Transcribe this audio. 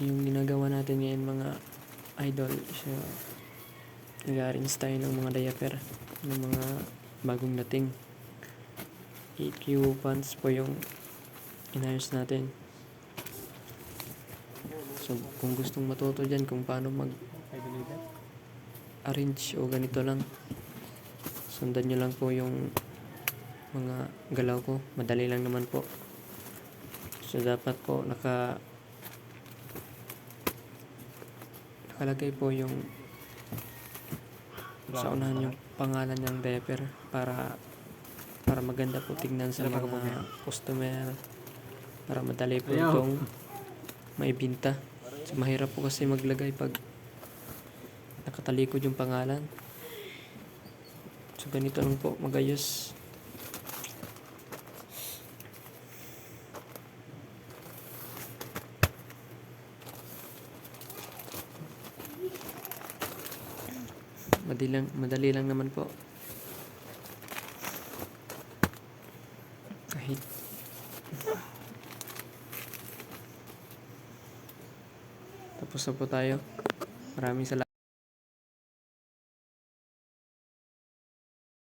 Yung ginagawa natin ngayon mga idol, so nag-arrange tayo ng mga diaper ng mga bagong dating. 8Q pants po yung inayos natin. So kung gustong matuto dyan kung paano mag-arrange o ganito lang, sundan nyo lang po yung mga galaw ko. Madali lang naman po. So dapat po nakalagay po yung sa unahan yung pangalan ng diaper para maganda po tignan sa mga customer, para madali po itong maibinta. So mahirap po kasi maglagay pag nakatalikod yung pangalan. So ganito lang po magayos. Madali lang naman po. Kahit tapos na po tayo. Maraming salamat.